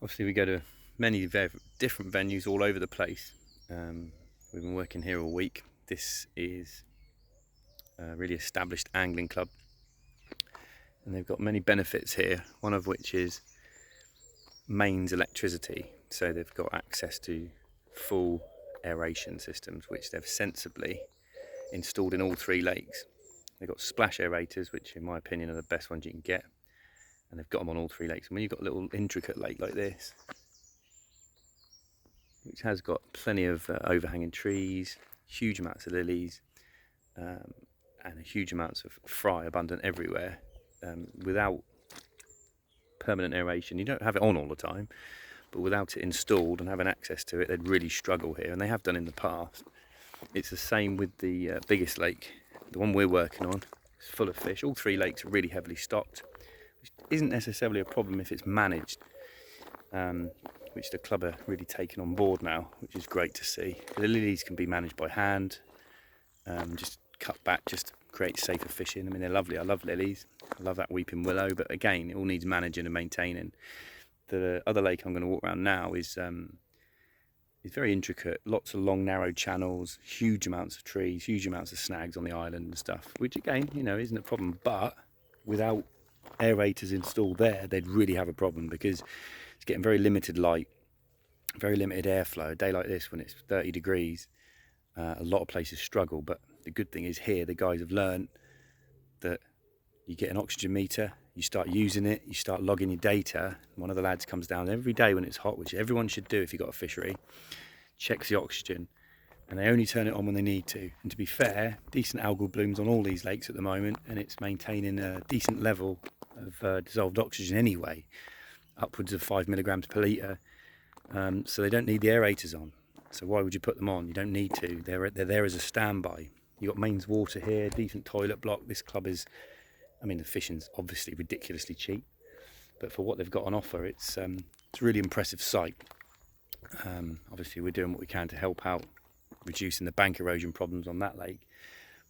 Obviously we go to many different venues all over the place. We've been working here all week. This is a really established angling club, and they've got many benefits here, one of which is mains electricity. So they've got access to full aeration systems, which they've sensibly installed in all three lakes. They've got splash aerators, which in my opinion are the best ones you can get, and they've got them on all three lakes. And when you've got a little intricate lake like this, which has got plenty of overhanging trees, huge amounts of lilies, and huge amounts of fry abundant everywhere, without permanent aeration. You don't have it on all the time, but without it installed and having access to it, they'd really struggle here, and they have done in the past. It's the same with the biggest lake, the one we're working on. It's full of fish. All three lakes are really heavily stocked, which isn't necessarily a problem if it's managed, which the club are really taking on board now, which is great to see. The lilies can be managed by hand, just cut back, just to create safer fishing. I mean, they're lovely. I love lilies. I love that weeping willow, but again, it all needs managing and maintaining. The other lake I'm going to walk around now is very intricate. Lots of long, narrow channels, huge amounts of trees, huge amounts of snags on the island and stuff, which again, isn't a problem. But without aerators installed there, they'd really have a problem, because it's getting very limited light, very limited airflow. A day like this, when it's 30 degrees, a lot of places struggle. But the good thing is here, the guys have learned that you get an oxygen meter, you start using it, you start logging your data. One of the lads comes down every day when it's hot, which everyone should do if you've got a fishery, checks the oxygen, and they only turn it on when they need to. And to be fair, decent algal blooms on all these lakes at the moment, and it's maintaining a decent level of dissolved oxygen anyway, upwards of 5 milligrams per litre. So they don't need the aerators on. So why would you put them on? You don't need to. They're there as a standby. You've got mains water here, decent toilet block. This club is, the fishing's obviously ridiculously cheap, but for what they've got on offer, it's a really impressive sight. Obviously we're doing what we can to help out reducing the bank erosion problems on that lake.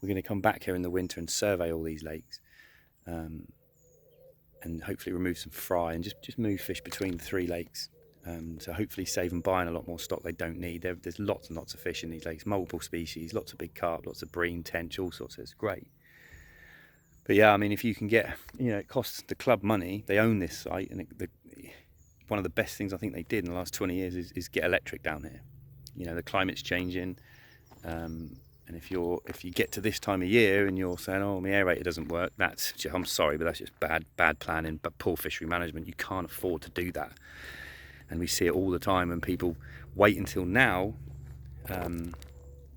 We're going to come back here in the winter and survey all these lakes, and hopefully remove some fry and just move fish between the three lakes. So hopefully save them buying a lot more stock they don't need. There's lots and lots of fish in these lakes, multiple species, lots of big carp, lots of bream, tench, all sorts. It's great. But yeah, if you can get, it costs the club money. They own this site, and one of the best things I think they did in the last 20 years is get electric down here. The climate's changing, and if you get to this time of year and you're saying, oh, my aerator doesn't work, I'm sorry, but that's just bad planning, but poor fishery management. You can't afford to do that. And we see it all the time when people wait until now, and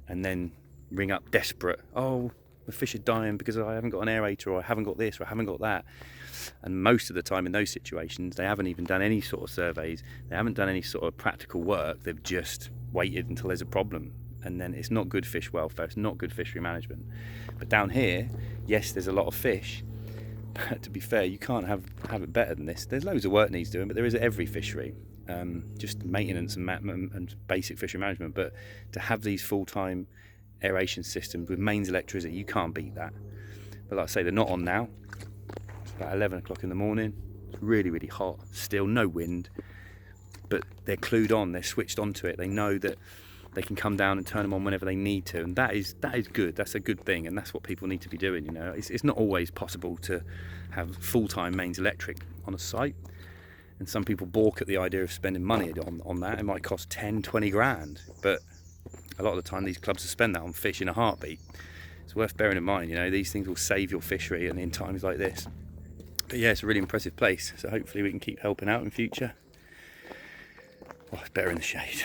then ring up desperate. Oh, the fish are dying because I haven't got an aerator, or I haven't got this, or I haven't got that. And most of the time in those situations, they haven't even done any sort of surveys. They haven't done any sort of practical work. They've just waited until there's a problem. And then it's not good fish welfare. It's not good fishery management. But down here, yes, there's a lot of fish. But to be fair, you can't have it better than this. There's loads of work needs doing, but there is at every fishery. Just maintenance and basic fishery management. But to have these full-time aeration systems with mains electricity, you can't beat that. But like I say, they're not on now. It's about 11 o'clock in the morning. It's really, really hot. Still no wind, but they're clued on. They're switched onto it. They know that they can come down and turn them on whenever they need to, and that is good. That's a good thing, and that's what people need to be doing. It's not always possible to have full-time mains electric on a site, and some people balk at the idea of spending money on that. It might cost 10, 20 grand, but a lot of the time these clubs will spend that on fish in a heartbeat. It's worth bearing in mind. These things will save your fishery and in times like this. But yeah, it's a really impressive place, so hopefully we can keep helping out in future. Oh, it's better in the shade.